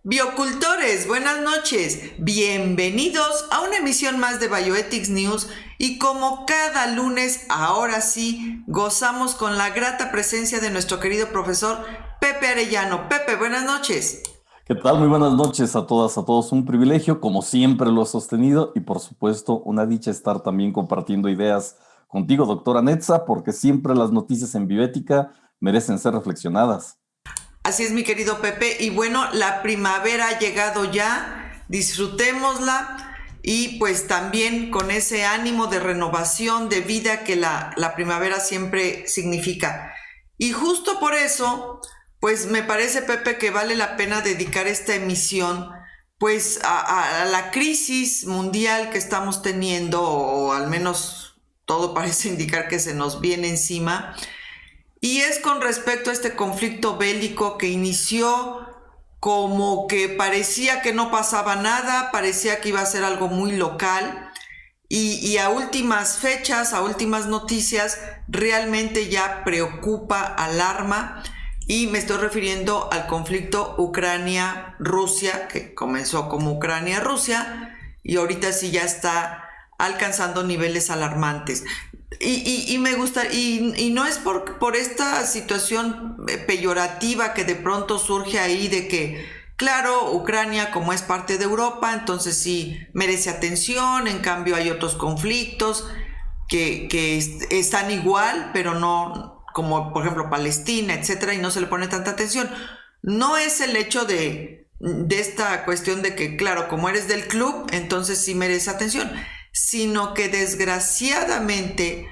Biocultores, buenas noches. Bienvenidos a una emisión más de Bioethics News y como cada lunes, ahora sí, gozamos con la grata presencia de nuestro querido profesor Pepe Arellano. Pepe, buenas noches. ¿Qué tal? Muy buenas noches a todas, a todos. Un privilegio, como siempre lo he sostenido, y por supuesto una dicha estar también compartiendo ideas contigo, doctora Netza, porque siempre las noticias en bioética merecen ser reflexionadas. Así es, mi querido Pepe. Y bueno, la primavera ha llegado ya, disfrutémosla y pues también con ese ánimo de renovación, de vida que la primavera siempre significa. Y justo por eso, pues me parece, Pepe, que vale la pena dedicar esta emisión pues a la crisis mundial que estamos teniendo, o al menos todo parece indicar que se nos viene encima, y es con respecto a este conflicto bélico que inició como que parecía que no pasaba nada, parecía que iba a ser algo muy local y a últimas fechas, a últimas noticias, realmente ya preocupa, alarma y me estoy refiriendo al conflicto Ucrania-Rusia, que comenzó como Ucrania-Rusia y ahorita sí ya está alcanzando niveles alarmantes. Y me gusta, y no es por esta situación peyorativa que de pronto surge ahí de que, claro, Ucrania como es parte de Europa, entonces sí merece atención, en cambio hay otros conflictos que están igual, pero no, como por ejemplo Palestina, etcétera, y no se le pone tanta atención. No es el hecho de esta cuestión de que, claro, como eres del club, entonces sí merece atención, sino que desgraciadamente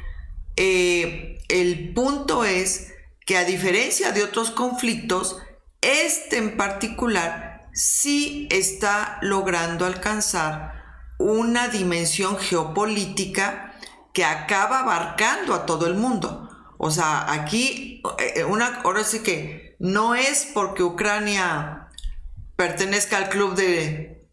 el punto es que a diferencia de otros conflictos, este en particular sí está logrando alcanzar una dimensión geopolítica que acaba abarcando a todo el mundo. O sea, aquí, ahora sí que no es porque Ucrania pertenezca al club de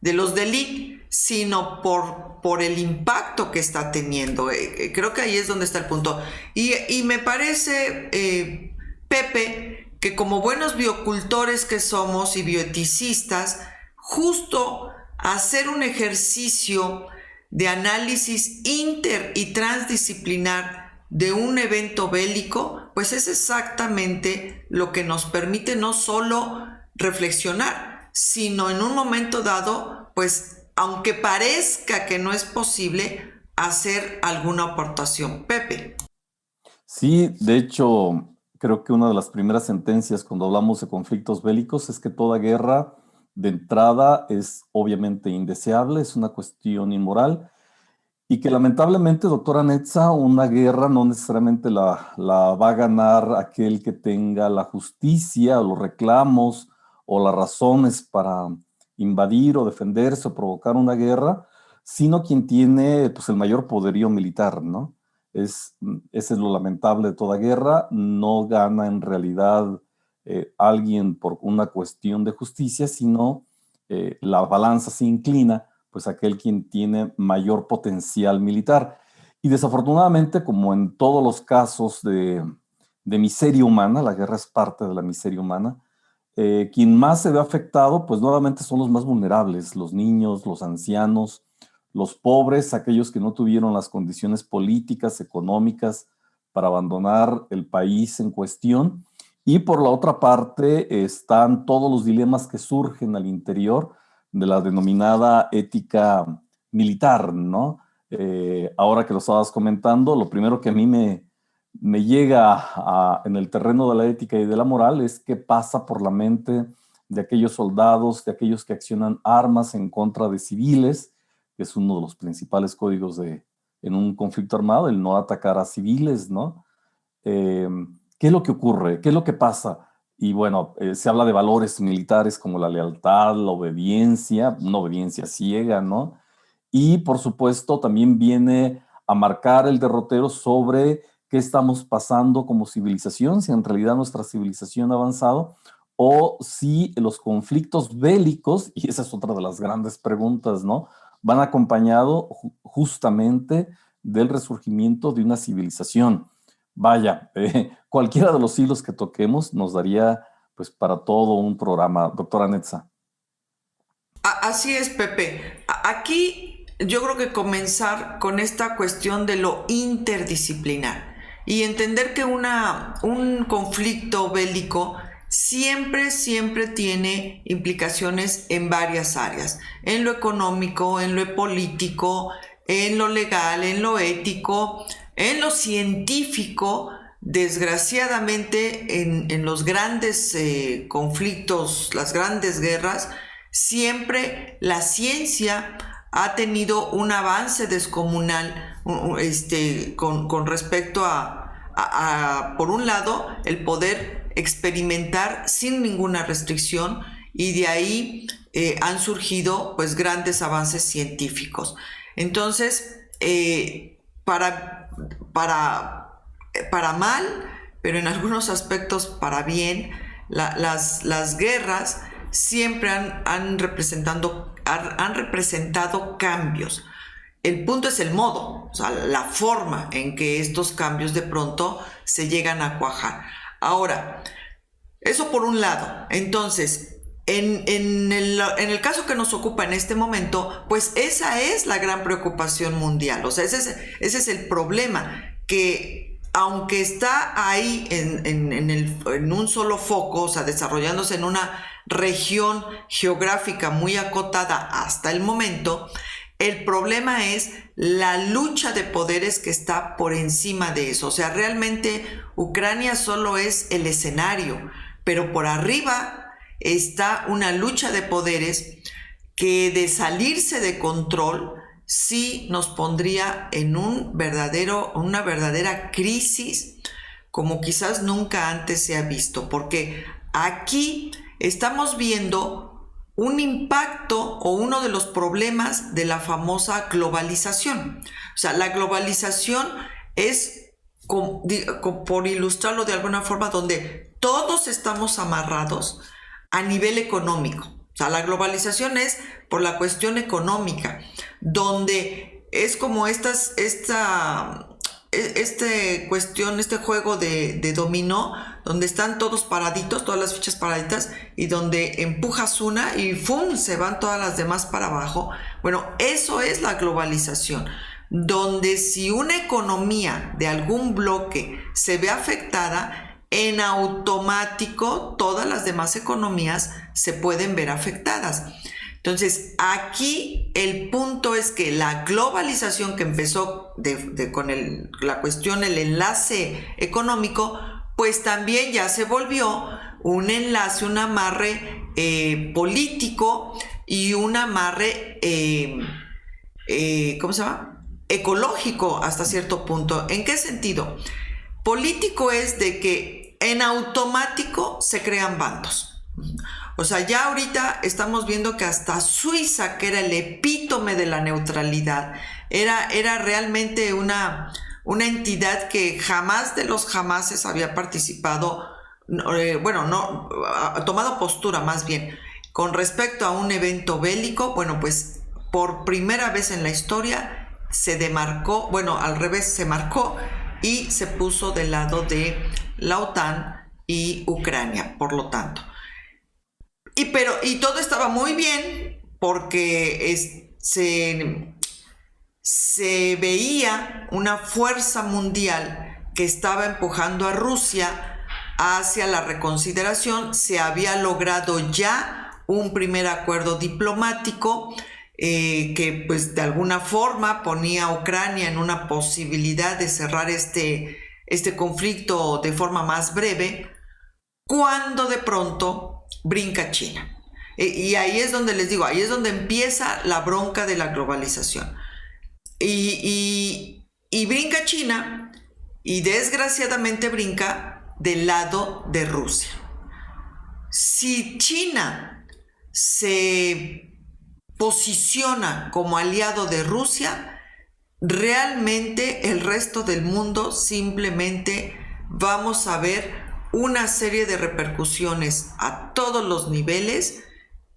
los de elite, sino por el impacto que está teniendo. Creo que ahí es donde está el punto. Y me parece, Pepe, que como buenos biocultores que somos y bioeticistas, justo hacer un ejercicio de análisis inter y transdisciplinar de un evento bélico, pues es exactamente lo que nos permite no solo reflexionar, sino en un momento dado, pues aunque parezca que no es posible, hacer alguna aportación. Pepe. Sí, de hecho, creo que una de las primeras sentencias cuando hablamos de conflictos bélicos es que toda guerra de entrada es obviamente indeseable, es una cuestión inmoral. Y que lamentablemente, doctora Netza, una guerra no necesariamente la va a ganar aquel que tenga la justicia o los reclamos o las razones para invadir o defenderse o provocar una guerra, sino quien tiene pues, el mayor poderío militar, ¿no? Ese es lo lamentable de toda guerra, no gana en realidad alguien por una cuestión de justicia, sino la balanza se inclina pues aquel quien tiene mayor potencial militar. Y desafortunadamente, como en todos los casos de miseria humana, la guerra es parte de la miseria humana, quien más se ve afectado, pues nuevamente son los más vulnerables, los niños, los ancianos, los pobres, aquellos que no tuvieron las condiciones políticas, económicas para abandonar el país en cuestión. Y por la otra parte están todos los dilemas que surgen al interior de la denominada ética militar, ¿no? Ahora que lo estabas comentando, lo primero que a mí me llega en el terreno de la ética y de la moral es qué pasa por la mente de aquellos soldados, de aquellos que accionan armas en contra de civiles, que es uno de los principales códigos en un conflicto armado, el no atacar a civiles, ¿no? Eh, ¿Qué es lo que ocurre? ¿Qué es lo que pasa? Y bueno, se habla de valores militares como la lealtad, la obediencia, una obediencia ciega, ¿no? Y por supuesto también viene a marcar el derrotero sobre qué estamos pasando como civilización, si en realidad nuestra civilización ha avanzado o si los conflictos bélicos, y esa es otra de las grandes preguntas, ¿no? Van acompañados justamente del resurgimiento de una civilización. Vaya, cualquiera de los hilos que toquemos nos daría pues para todo un programa. Doctora Netza. Así es, Pepe. Aquí yo creo que comenzar con esta cuestión de lo interdisciplinar y entender que un conflicto bélico siempre tiene implicaciones en varias áreas, en lo económico, en lo político, en lo legal, en lo ético, en lo científico. Desgraciadamente, en los grandes conflictos, las grandes guerras, siempre la ciencia ha tenido un avance descomunal con respecto a, por un lado, el poder experimentar sin ninguna restricción, y de ahí han surgido pues grandes avances científicos. Entonces, para mal, pero en algunos aspectos para bien, las guerras siempre han representado cambios. El punto es el modo, o sea, la forma en que estos cambios de pronto se llegan a cuajar. Ahora, eso por un lado. Entonces, en el caso que nos ocupa en este momento, pues esa es la gran preocupación mundial. O sea, ese es el problema, que aunque está ahí en un solo foco, o sea, desarrollándose en una región geográfica muy acotada hasta el momento, el problema es la lucha de poderes que está por encima de eso. O sea, realmente Ucrania solo es el escenario, pero por arriba está una lucha de poderes que, de salirse de control, sí nos pondría en una verdadera crisis como quizás nunca antes se ha visto, porque aquí estamos viendo un impacto o uno de los problemas de la famosa globalización. O sea, la globalización es, por ilustrarlo de alguna forma, donde todos estamos amarrados a nivel económico. O sea, la globalización es por la cuestión económica, donde es como este juego de dominó, donde están todos paraditos, todas las fichas paraditas, y donde empujas una y ¡fum!, se van todas las demás para abajo. Bueno, eso es la globalización, donde si una economía de algún bloque se ve afectada, en automático todas las demás economías se pueden ver afectadas. Entonces, aquí el punto es que la globalización, que empezó con la cuestión, el enlace económico, pues también ya se volvió un enlace, un amarre político y un amarre, ¿cómo se llama?, ecológico hasta cierto punto. ¿En qué sentido? Político es de que en automático se crean bandos. O sea, ya ahorita estamos viendo que hasta Suiza, que era el epítome de la neutralidad, era realmente una entidad que jamás de los jamases había participado, ha tomado postura más bien con respecto a un evento bélico. Bueno, pues por primera vez en la historia se demarcó, se marcó y se puso del lado de la OTAN y Ucrania, por lo tanto. Y todo estaba muy bien, porque se veía una fuerza mundial que estaba empujando a Rusia hacia la reconsideración. Se había logrado ya un primer acuerdo diplomático que pues de alguna forma ponía a Ucrania en una posibilidad de cerrar este conflicto de forma más breve, cuando de pronto brinca China. Y ahí es donde les digo, ahí es donde empieza la bronca de la globalización. Y brinca China, y desgraciadamente brinca del lado de Rusia. Si China se posiciona como aliado de Rusia, realmente el resto del mundo simplemente vamos a ver una serie de repercusiones a todos los niveles,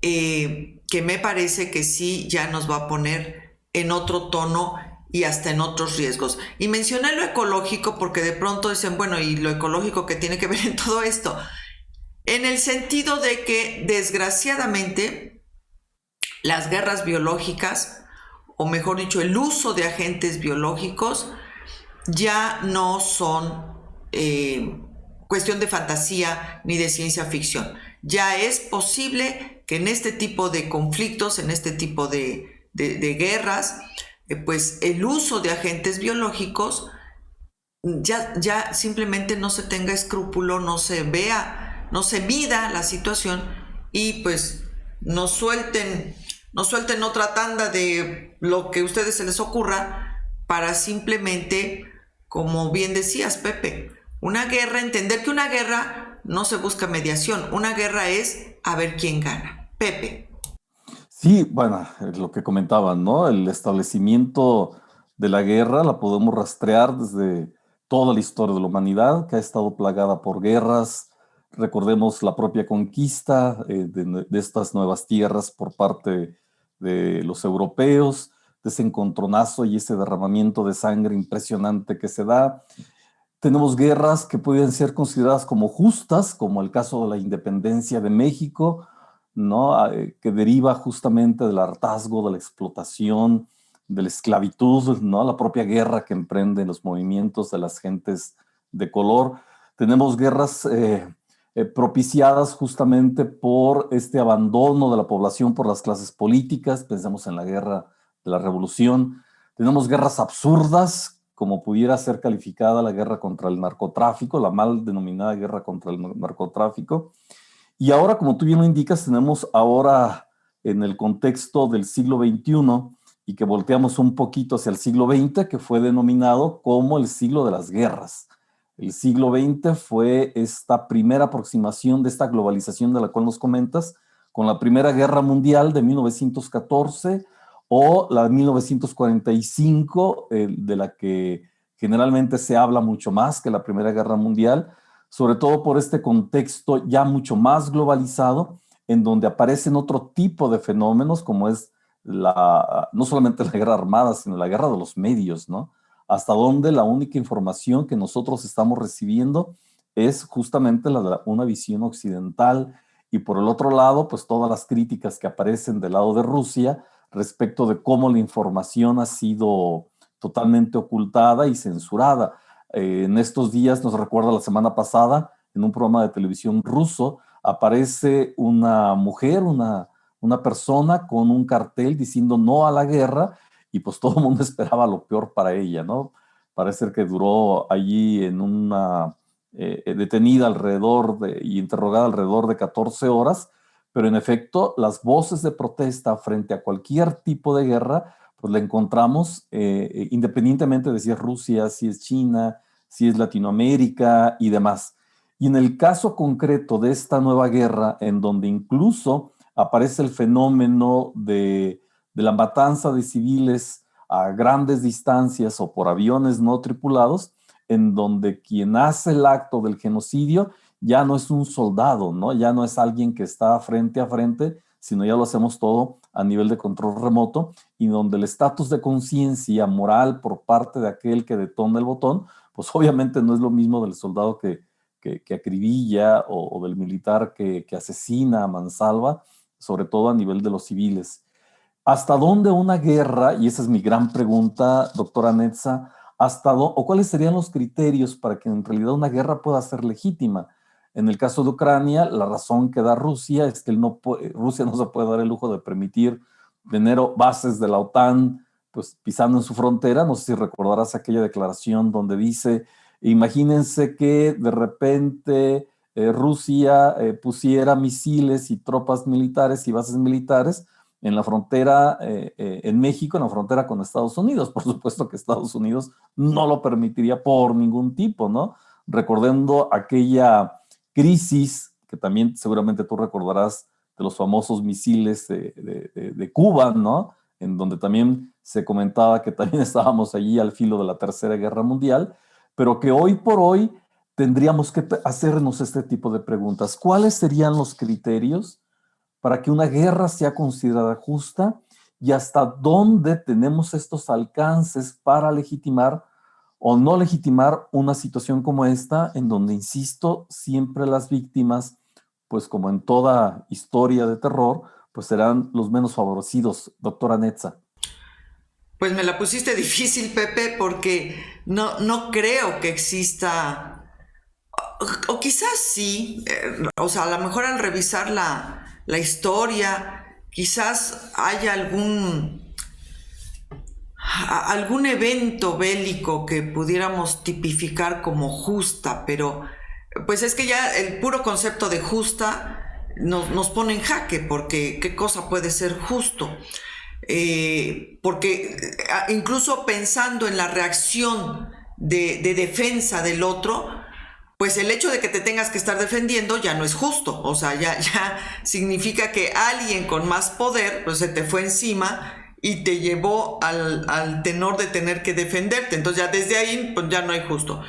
que me parece que sí ya nos va a poner en otro tono y hasta en otros riesgos. Y mencioné lo ecológico porque de pronto dicen, bueno, ¿y lo ecológico qué tiene que ver en todo esto? en el sentido de que desgraciadamente las guerras biológicas, o mejor dicho, el uso de agentes biológicos, ya no son cuestión de fantasía ni de ciencia ficción. Ya es posible que en este tipo de conflictos, en este tipo de guerras, pues el uso de agentes biológicos ya simplemente no se tenga escrúpulo, no se vea, no se mida la situación y pues nos suelten otra tanda de lo que a ustedes se les ocurra para simplemente, como bien decías, Pepe, una guerra, entender que una guerra no se busca mediación, una guerra es a ver quién gana. Pepe. Sí, bueno, lo que comentaban, ¿no? El establecimiento de la guerra la podemos rastrear desde toda la historia de la humanidad, que ha estado plagada por guerras. Recordemos la propia conquista de estas nuevas tierras por parte de los europeos, de ese encontronazo y ese derramamiento de sangre impresionante que se da. Tenemos guerras que pueden ser consideradas como justas, como el caso de la independencia de México, ¿no? Que deriva justamente del hartazgo, de la explotación, de la esclavitud, ¿no? La propia guerra que emprenden los movimientos de las gentes de color. Tenemos guerras propiciadas justamente por este abandono de la población por las clases políticas. Pensemos en la guerra de la Revolución. Tenemos guerras absurdas, como pudiera ser calificada la guerra contra el narcotráfico, la mal denominada guerra contra el narcotráfico. Y ahora, como tú bien lo indicas, tenemos ahora en el contexto del siglo XXI y que volteamos un poquito hacia el siglo XX, que fue denominado como el siglo de las guerras. El siglo XX fue esta primera aproximación de esta globalización de la cual nos comentas, con la Primera Guerra Mundial de 1914 o la de 1945, de la que generalmente se habla mucho más que la Primera Guerra Mundial, sobre todo por este contexto ya mucho más globalizado, en donde aparecen otro tipo de fenómenos, como es no solamente la guerra armada, sino la guerra de los medios, ¿no? Hasta donde la única información que nosotros estamos recibiendo es justamente la de una visión occidental, y por el otro lado, pues todas las críticas que aparecen del lado de Rusia respecto de cómo la información ha sido totalmente ocultada y censurada. En estos días, nos recuerda la semana pasada, en un programa de televisión ruso, aparece una mujer, una persona con un cartel diciendo no a la guerra, y pues todo el mundo esperaba lo peor para ella, ¿no? Parece que duró allí en una detenida y interrogada alrededor de 14 horas, pero en efecto las voces de protesta frente a cualquier tipo de guerra, pues la encontramos independientemente de si es Rusia, si es China, si es Latinoamérica y demás. Y en el caso concreto de esta nueva guerra, en donde incluso aparece el fenómeno de la matanza de civiles a grandes distancias o por aviones no tripulados, en donde quien hace el acto del genocidio ya no es un soldado, ¿no? Ya no es alguien que está frente a frente, sino ya lo hacemos todo a nivel de control remoto, y donde el estatus de conciencia moral por parte de aquel que detona el botón, pues obviamente no es lo mismo del soldado que acribilla o del militar que asesina a mansalva, sobre todo a nivel de los civiles. ¿Hasta dónde una guerra, y esa es mi gran pregunta, doctora Netza, o cuáles serían los criterios para que en realidad una guerra pueda ser legítima? En el caso de Ucrania, la razón que da Rusia es que Rusia no se puede dar el lujo de permitir tener bases de la OTAN pues, pisando en su frontera. No sé si recordarás aquella declaración donde dice, imagínense que de repente Rusia pusiera misiles y tropas militares y bases militares en la frontera en México, en la frontera con Estados Unidos. Por supuesto que Estados Unidos no lo permitiría por ningún tipo, ¿no? Recordando aquella crisis que también seguramente tú recordarás de los famosos misiles de Cuba, ¿no? En donde también se comentaba que también estábamos allí al filo de la Tercera Guerra Mundial, pero que hoy por hoy tendríamos que hacernos este tipo de preguntas. ¿Cuáles serían los criterios para que una guerra sea considerada justa, y hasta dónde tenemos estos alcances para legitimar o no legitimar una situación como esta, en donde, insisto, siempre las víctimas pues como en toda historia de terror, pues serán los menos favorecidos, doctora Netza. Pues me la pusiste difícil, Pepe, porque no creo que exista, o quizás sí, o sea, a lo mejor al revisar la historia, quizás haya algún evento bélico que pudiéramos tipificar como justa, pero pues es que ya el puro concepto de justa nos pone en jaque, porque ¿qué cosa puede ser justo? Porque incluso pensando en la reacción de defensa del otro, pues el hecho de que te tengas que estar defendiendo ya no es justo, o sea, ya significa que alguien con más poder pues se te fue encima y te llevó al tenor de tener que defenderte, entonces ya desde ahí pues ya no hay justo.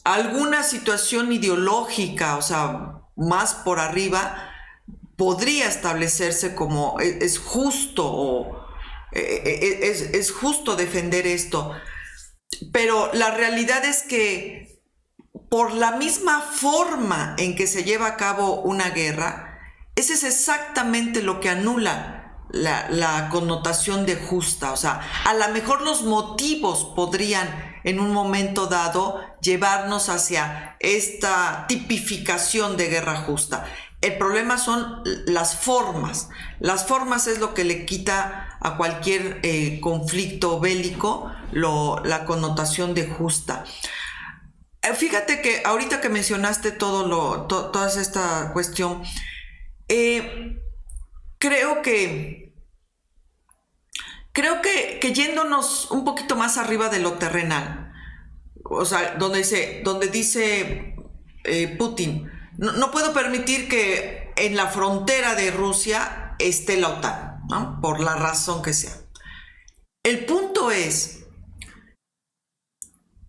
Alguna situación ideológica, o sea, más por arriba, podría establecerse como es justo o es justo defender esto, pero la realidad es que por la misma forma en que se lleva a cabo una guerra, ese es exactamente lo que anula la connotación de justa. O sea, a lo mejor los motivos podrían en un momento dado llevarnos hacia esta tipificación de guerra justa. El problema son las formas. Las formas es lo que le quita a cualquier conflicto bélico la connotación de justa. Fíjate que ahorita que mencionaste toda esta cuestión, creo que yéndonos un poquito más arriba de lo terrenal, o sea, donde dice Putin, no puedo permitir que en la frontera de Rusia esté la OTAN, ¿no? Por la razón que sea. El punto es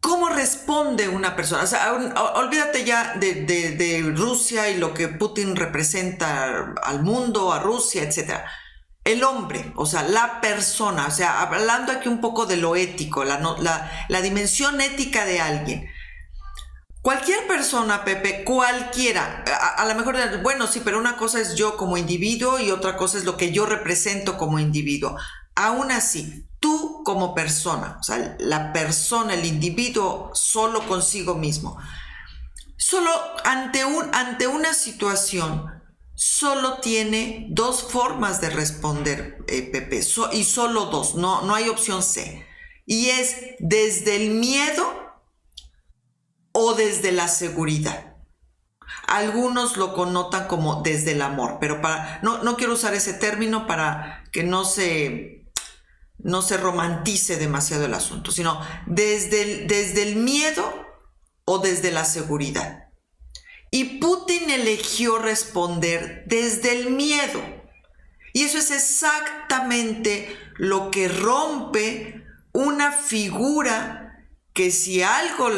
¿cómo responde una persona? O sea, olvídate ya de Rusia y lo que Putin representa al mundo, a Rusia, etc. El hombre, o sea, la persona, o sea, hablando aquí un poco de lo ético, la dimensión ética de alguien. Cualquier persona, Pepe, cualquiera, a lo mejor, bueno, sí, pero una cosa es yo como individuo y otra cosa es lo que yo represento como individuo. Aún así, tú como persona, o sea, la persona, el individuo solo consigo mismo, solo ante una situación, solo tiene dos formas de responder, Pepe, y solo dos, no hay opción C, y es desde el miedo o desde la seguridad. Algunos lo connotan como desde el amor, pero no quiero usar ese término para que no se romantice demasiado el asunto, sino desde el miedo o desde la seguridad. Y Putin eligió responder desde el miedo. Y eso es exactamente lo que rompe una figura que si algo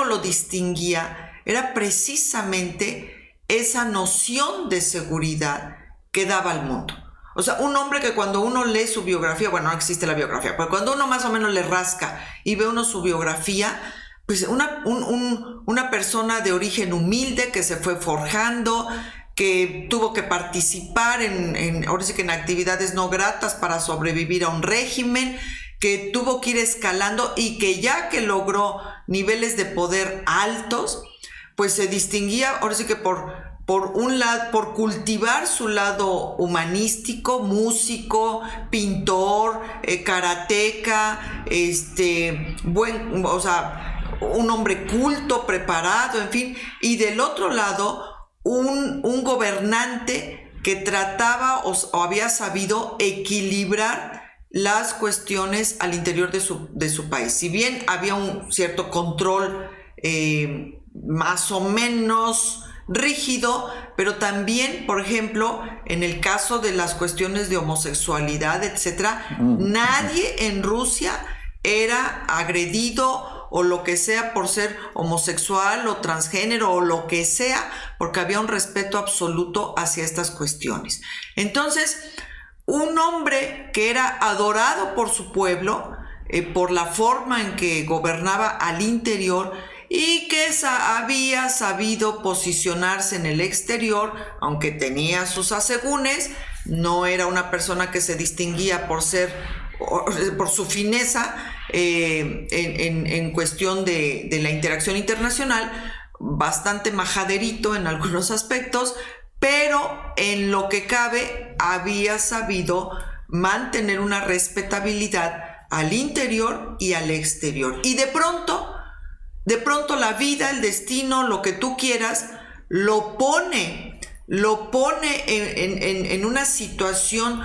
lo distinguía, era precisamente esa noción de seguridad que daba al mundo. O sea, un hombre que cuando uno lee su biografía, bueno, no existe la biografía, pero cuando uno más o menos le rasca y ve uno su biografía, pues una persona de origen humilde que se fue forjando, que tuvo que participar ahora sí que en actividades no gratas para sobrevivir a un régimen, que tuvo que ir escalando y que ya que logró niveles de poder altos, pues se distinguía ahora sí que por un lado, por cultivar su lado humanístico, músico, pintor, karateca, un hombre culto, preparado, en fin, y del otro lado, un gobernante que trataba o había sabido equilibrar las cuestiones al interior de su país. Si bien había un cierto control más o menos rígido, pero también, por ejemplo, en el caso de las cuestiones de homosexualidad, etcétera, nadie en Rusia era agredido o lo que sea por ser homosexual o transgénero o lo que sea, porque había un respeto absoluto hacia estas cuestiones. Entonces, un hombre que era adorado por su pueblo, por la forma en que gobernaba al interior, y que había sabido posicionarse en el exterior, aunque tenía sus asegúnes, no era una persona que se distinguía por su fineza en cuestión de la interacción internacional, bastante majaderito en algunos aspectos, pero en lo que cabe había sabido mantener una respetabilidad al interior y al exterior. Y de pronto la vida, el destino, lo que tú quieras, lo pone en una situación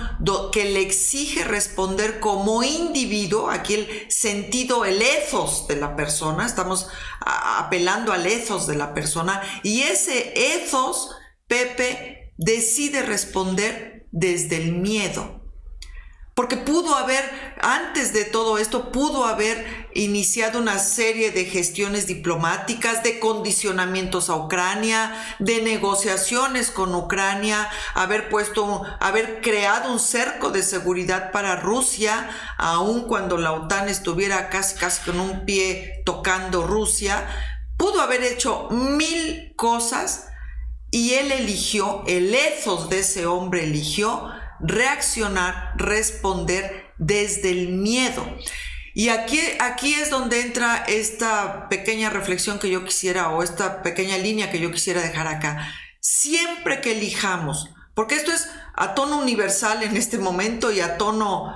que le exige responder como individuo. Aquí el sentido, el ethos de la persona, estamos apelando al ethos de la persona, y ese ethos, Pepe, decide responder desde el miedo. Porque antes de todo esto, pudo haber iniciado una serie de gestiones diplomáticas, de condicionamientos a Ucrania, de negociaciones con Ucrania, haber creado un cerco de seguridad para Rusia, aun cuando la OTAN estuviera casi con un pie tocando Rusia. Pudo haber hecho 1000 cosas, y él eligió, el ethos de ese hombre eligió reaccionar, responder desde el miedo. Y aquí es donde entra esta pequeña reflexión que yo quisiera, o esta pequeña línea que yo quisiera dejar acá. Siempre que elijamos, porque esto es a tono universal en este momento y a tono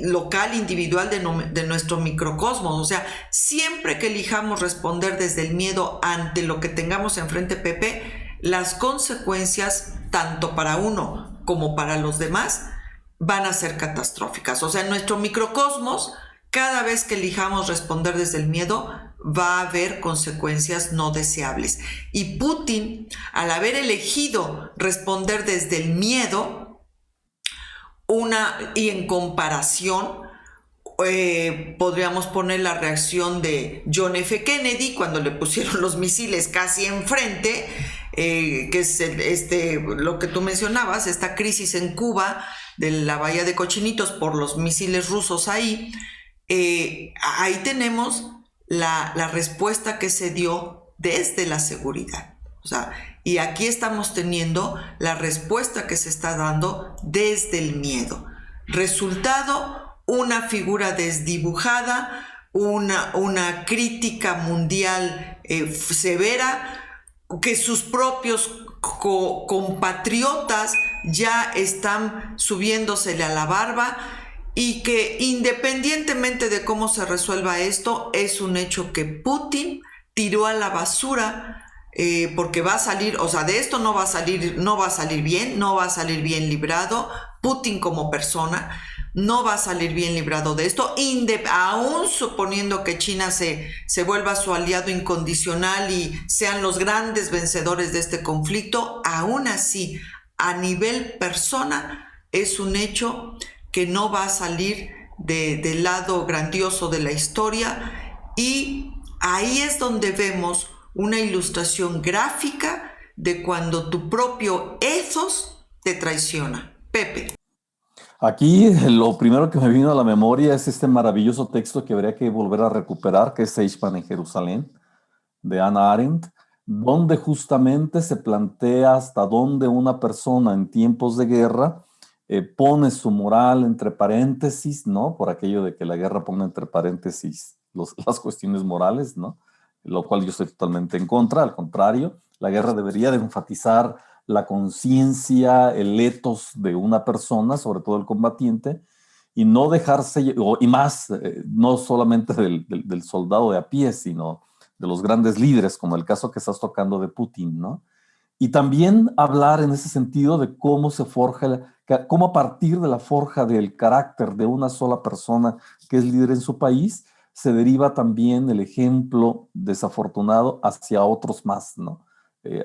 local, individual de nuestro microcosmos, o sea, siempre que elijamos responder desde el miedo ante lo que tengamos enfrente, Pepe, las consecuencias, tanto para uno como para los demás, van a ser catastróficas. O sea, en nuestro microcosmos, cada vez que elijamos responder desde el miedo, va a haber consecuencias no deseables. Y Putin, al haber elegido responder desde el miedo, y en comparación, podríamos poner la reacción de John F. Kennedy cuando le pusieron los misiles casi enfrente, que es lo que tú mencionabas, esta crisis en Cuba de la bahía de Cochinitos por los misiles rusos ahí. Ahí tenemos la respuesta que se dio desde la seguridad. O sea, y aquí estamos teniendo la respuesta que se está dando desde el miedo. Resultado: una figura desdibujada, una crítica mundial severa, que sus propios compatriotas ya están subiéndosele a la barba, y que independientemente de cómo se resuelva esto, es un hecho que Putin tiró a la basura, porque va a salir, o sea, de esto no va a salir bien librado. Putin como persona no va a salir bien librado de esto, aún suponiendo que China se vuelva su aliado incondicional y sean los grandes vencedores de este conflicto. Aún así, a nivel persona, es un hecho que no va a salir del lado grandioso de la historia, y ahí es donde vemos una ilustración gráfica de cuando tu propio ethos te traiciona. Pepe. Aquí lo primero que me vino a la memoria es este maravilloso texto que habría que volver a recuperar, que es Eichmann en Jerusalén, de Hannah Arendt, donde justamente se plantea hasta dónde una persona en tiempos de guerra pone su moral entre paréntesis, ¿no? Por aquello de que la guerra pone entre paréntesis las cuestiones morales, ¿no? Lo cual yo estoy totalmente en contra. Al contrario, la guerra debería de enfatizar la conciencia, el ethos de una persona, sobre todo el combatiente, y no dejarse, y más, no solamente del soldado de a pie, sino de los grandes líderes, como el caso que estás tocando de Putin, ¿no? Y también hablar en ese sentido de cómo se forja, cómo a partir de la forja del carácter de una sola persona que es líder en su país, se deriva también el ejemplo desafortunado hacia otros más, ¿no?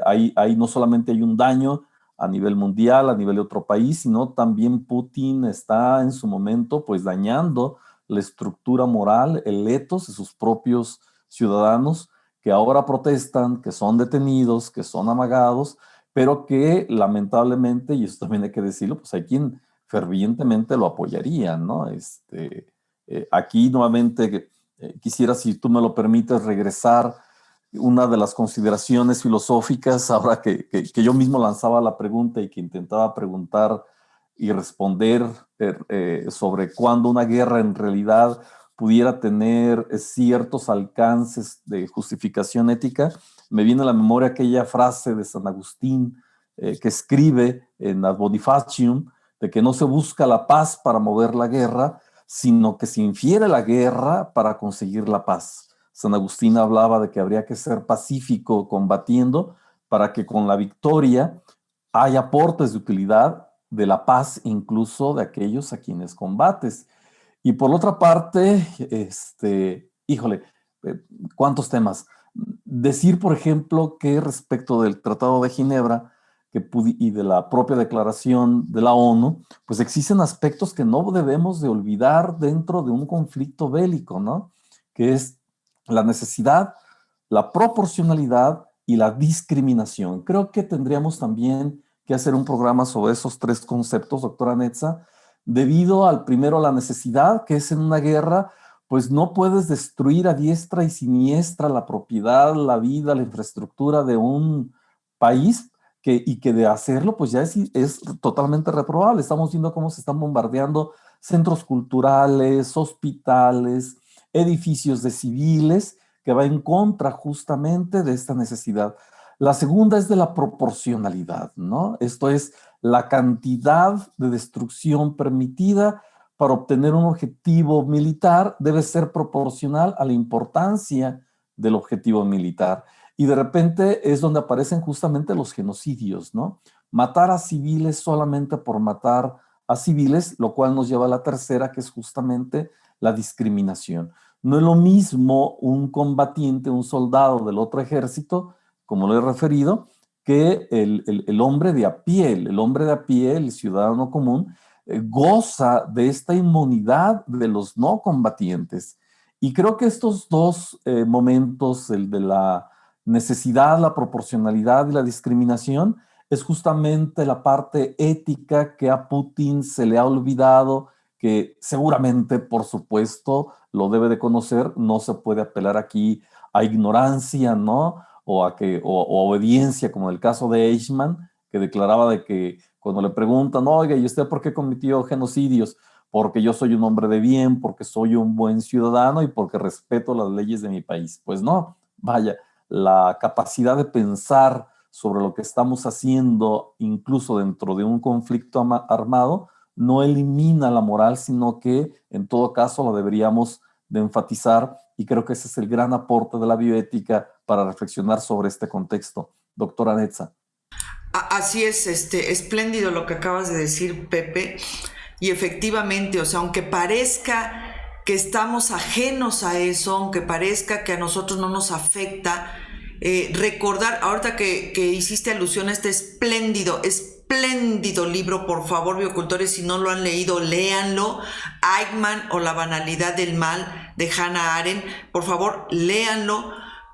Ahí no solamente hay un daño a nivel mundial, a nivel de otro país, sino también Putin está en su momento pues dañando la estructura moral, el ethos de sus propios ciudadanos, que ahora protestan, que son detenidos, que son amagados, pero que lamentablemente, y eso también hay que decirlo, pues hay quien fervientemente lo apoyaría, ¿no? Aquí nuevamente Quisiera, si tú me lo permites, regresar una de las consideraciones filosóficas, ahora que yo mismo lanzaba la pregunta y que intentaba preguntar y responder sobre cuándo una guerra en realidad pudiera tener ciertos alcances de justificación ética. Me viene a la memoria aquella frase de San Agustín que escribe en Ad Bonifacium, de que no se busca la paz para mover la guerra, sino que se infiere la guerra para conseguir la paz. San Agustín hablaba de que habría que ser pacífico combatiendo para que con la victoria haya aportes de utilidad de la paz, incluso de aquellos a quienes combates. Y por otra parte, híjole, cuántos temas. Decir, por ejemplo, que respecto del Tratado de Ginebra y de la propia declaración de la ONU, pues existen aspectos que no debemos de olvidar dentro de un conflicto bélico, ¿no? Que es la necesidad, la proporcionalidad y la discriminación. Creo que tendríamos también que hacer un programa sobre esos tres conceptos, doctora Netza, debido al primero a la necesidad, que es en una guerra, pues no puedes destruir a diestra y siniestra la propiedad, la vida, la infraestructura de un país, y que de hacerlo pues ya es totalmente reprobable. Estamos viendo cómo se están bombardeando centros culturales, hospitales, edificios de civiles, que va en contra justamente de esta necesidad. La segunda es de la proporcionalidad, ¿no? Esto es la cantidad de destrucción permitida para obtener un objetivo militar debe ser proporcional a la importancia del objetivo militar. Y de repente es donde aparecen justamente los genocidios, ¿no? Matar a civiles solamente por matar a civiles, lo cual nos lleva a la tercera, que es justamente la discriminación. No es lo mismo un combatiente, un soldado del otro ejército, como lo he referido, que el hombre de a pie. El hombre de a pie, el ciudadano común, goza de esta inmunidad de los no combatientes. Y creo que estos dos momentos, el de la necesidad, la proporcionalidad y la discriminación, es justamente la parte ética que a Putin se le ha olvidado, que seguramente, por supuesto, lo debe de conocer. No se puede apelar aquí a ignorancia, ¿no? O a obediencia, como en el caso de Eichmann, que declaraba de que cuando le preguntan, oiga, ¿y usted por qué cometió genocidios? Porque yo soy un hombre de bien, porque soy un buen ciudadano y porque respeto las leyes de mi país. Pues no, vaya, la capacidad de pensar sobre lo que estamos haciendo, incluso dentro de un conflicto armado, no elimina la moral, sino que en todo caso la deberíamos de enfatizar, y creo que ese es el gran aporte de la bioética para reflexionar sobre este contexto. Doctora Netza. Así es, espléndido lo que acabas de decir, Pepe, y efectivamente, o sea, aunque parezca que estamos ajenos a eso, aunque parezca que a nosotros no nos afecta, recordar, ahorita que hiciste alusión a este espléndido libro, por favor, biocultores, si no lo han leído, léanlo, Eichmann o la banalidad del mal, de Hannah Arendt, por favor, léanlo,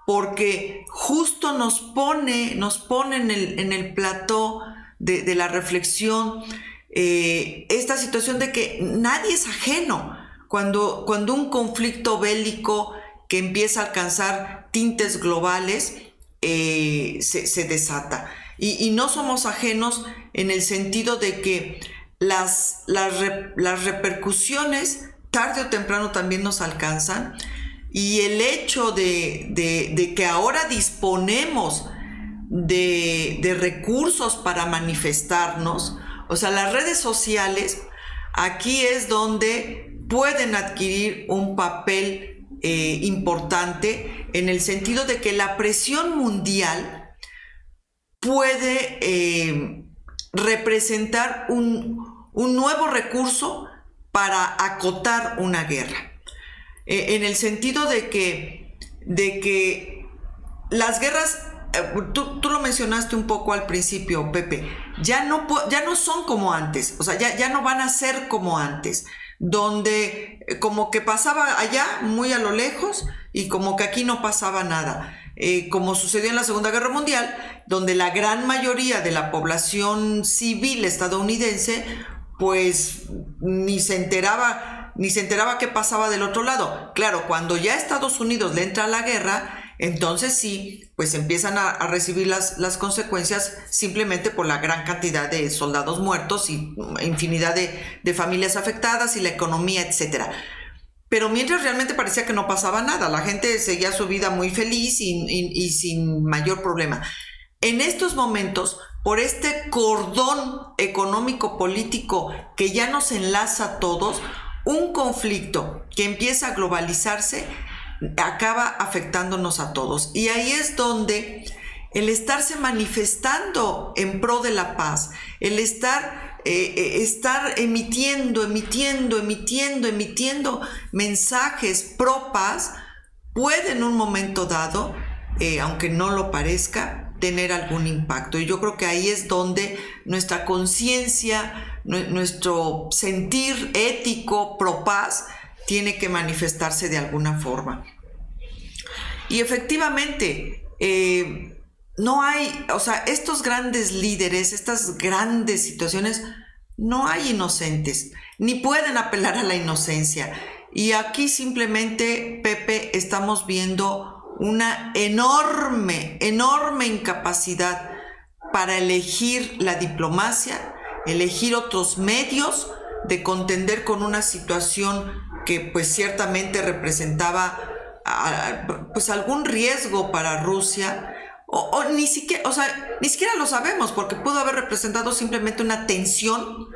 porque justo nos pone en el plató de la reflexión esta situación de que nadie es ajeno cuando un conflicto bélico que empieza a alcanzar tintes globales se desata. Y no somos ajenos en el sentido de que las repercusiones tarde o temprano también nos alcanzan, y el hecho de que ahora disponemos de recursos para manifestarnos, o sea, las redes sociales, aquí es donde pueden adquirir un papel importante, en el sentido de que la presión mundial puede representar un nuevo recurso para acotar una guerra. En el sentido de que las guerras, tú lo mencionaste un poco al principio, Pepe, ya no son como antes, o sea, ya no van a ser como antes, donde como que pasaba allá muy a lo lejos y como que aquí no pasaba nada. Como sucedió en la Segunda Guerra Mundial, donde la gran mayoría de la población civil estadounidense pues ni se enteraba ni se enteraba qué pasaba del otro lado. Claro, cuando ya Estados Unidos le entra a la guerra, entonces sí, pues empiezan a recibir las consecuencias simplemente por la gran cantidad de soldados muertos y infinidad de familias afectadas y la economía, etcétera. Pero mientras realmente parecía que no pasaba nada, la gente seguía su vida muy feliz y sin mayor problema. En estos momentos, por este cordón económico-político que ya nos enlaza a todos, un conflicto que empieza a globalizarse acaba afectándonos a todos. Y ahí es donde el estarse manifestando en pro de la paz, el estar emitiendo mensajes pro paz, puede en un momento dado, aunque no lo parezca, tener algún impacto. Y yo creo que ahí es donde nuestra conciencia, nuestro sentir ético pro paz, tiene que manifestarse de alguna forma. Y efectivamente, no hay, o sea, estos grandes líderes, estas grandes situaciones, no hay inocentes, ni pueden apelar a la inocencia. Y aquí simplemente, Pepe, estamos viendo una enorme incapacidad para elegir la diplomacia, elegir otros medios de contender con una situación que pues ciertamente representaba pues algún riesgo para Rusia, o ni siquiera lo sabemos, porque pudo haber representado simplemente una tensión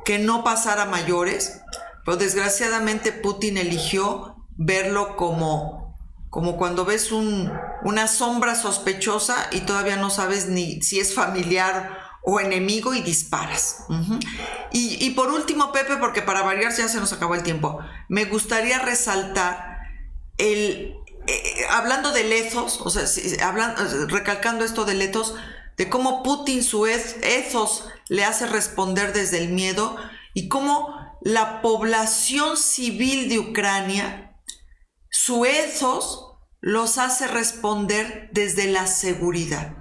que no pasara a mayores, pero desgraciadamente Putin eligió verlo como cuando ves una sombra sospechosa y todavía no sabes ni si es familiar o enemigo y disparas. Y por último, Pepe, porque para variar ya se nos acabó el tiempo, me gustaría resaltar hablando del ethos, o sea, recalcando esto del ethos, de cómo Putin su ethos le hace responder desde el miedo y cómo la población civil de Ucrania, su ethos los hace responder desde la seguridad.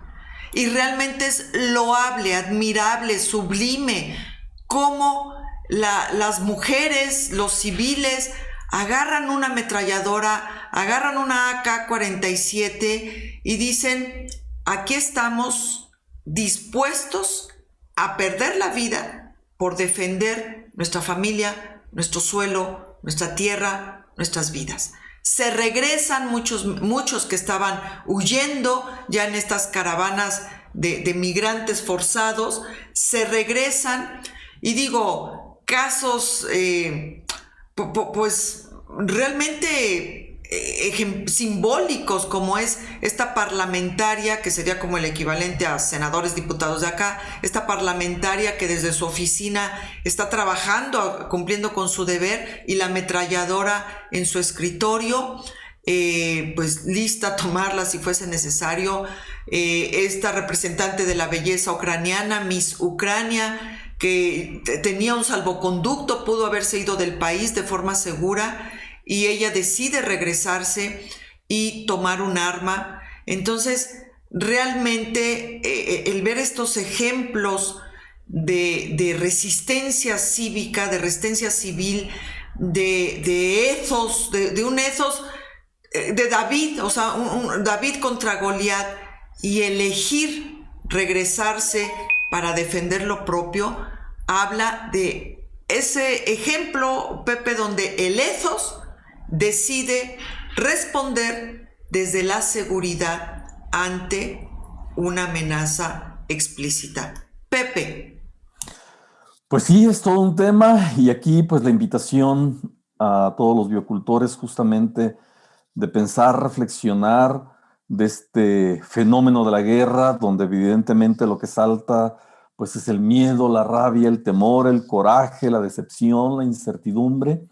Y realmente es loable, admirable, sublime, cómo las mujeres, los civiles, agarran una ametralladora, agarran una AK-47 y dicen, aquí estamos dispuestos a perder la vida por defender nuestra familia, nuestro suelo, nuestra tierra, nuestras vidas. Se regresan muchos que estaban huyendo ya en estas caravanas de migrantes forzados, se regresan y digo, casos pues realmente simbólicos, como es esta parlamentaria que sería como el equivalente a senadores, diputados de acá, esta parlamentaria que desde su oficina está trabajando, cumpliendo con su deber, y la ametralladora en su escritorio, pues lista a tomarla si fuese necesario. Esta representante de la belleza ucraniana, Miss Ucrania, que tenía un salvoconducto, pudo haberse ido del país de forma segura y ella decide regresarse y tomar un arma. Entonces, realmente el ver estos ejemplos de resistencia cívica, de resistencia civil, de ethos, de un ethos de David, o sea, David contra Goliat, y elegir regresarse para defender lo propio, habla de ese ejemplo, Pepe, donde el ethos decide responder desde la seguridad ante una amenaza explícita. Pepe. Pues sí, es todo un tema, y aquí pues la invitación a todos los biocultores justamente de pensar, reflexionar de este fenómeno de la guerra, donde evidentemente lo que salta pues es el miedo, la rabia, el temor, el coraje, la decepción, la incertidumbre,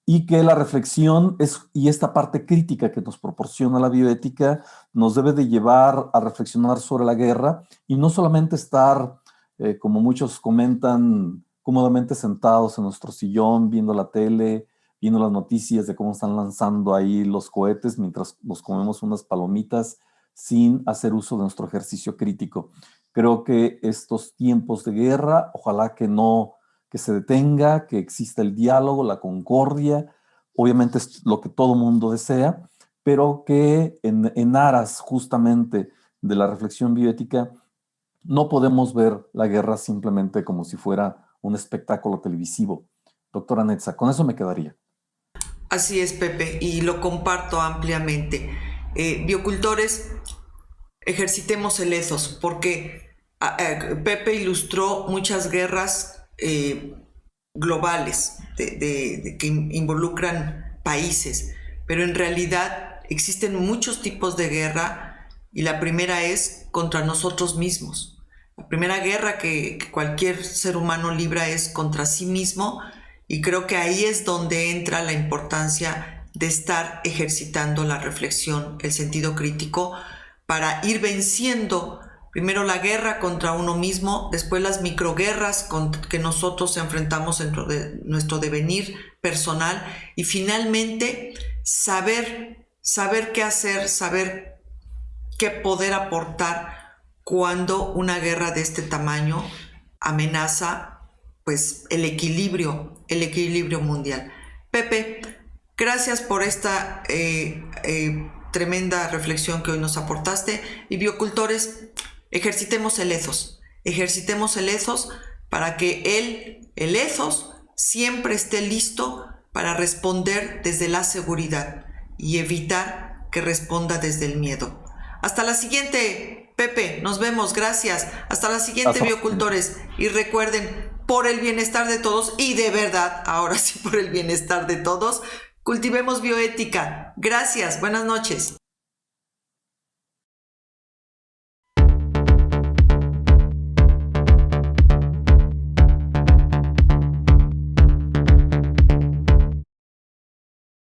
y que la reflexión y esta parte crítica que nos proporciona la bioética nos debe de llevar a reflexionar sobre la guerra y no solamente estar, como muchos comentan, cómodamente sentados en nuestro sillón, viendo la tele, viendo las noticias de cómo están lanzando ahí los cohetes mientras nos comemos unas palomitas sin hacer uso de nuestro ejercicio crítico. Creo que estos tiempos de guerra, ojalá que no que se detenga, que exista el diálogo, la concordia, obviamente es lo que todo mundo desea, pero que en aras justamente de la reflexión bioética no podemos ver la guerra simplemente como si fuera un espectáculo televisivo. Doctora Netza, con eso me quedaría. Así es, Pepe, y lo comparto ampliamente. Biocultores, ejercitemos el ethos, porque Pepe ilustró muchas guerras globales que involucran países, pero en realidad existen muchos tipos de guerra y la primera es contra nosotros mismos. La primera guerra que cualquier ser humano libra es contra sí mismo, y creo que ahí es donde entra la importancia de estar ejercitando la reflexión, el sentido crítico, para ir venciendo primero la guerra contra uno mismo, después las microguerras que nosotros enfrentamos dentro de nuestro devenir personal, y finalmente saber qué hacer, saber qué poder aportar cuando una guerra de este tamaño amenaza pues el equilibrio mundial. Pepe, gracias por esta tremenda reflexión que hoy nos aportaste. Y biocultores, ejercitemos el ethos para que el ethos siempre esté listo para responder desde la seguridad y evitar que responda desde el miedo. Hasta la siguiente, Pepe, nos vemos, gracias. Hasta la siguiente, biocultores. Y recuerden, por el bienestar de todos, y de verdad, ahora sí por el bienestar de todos, cultivemos bioética. Gracias, buenas noches.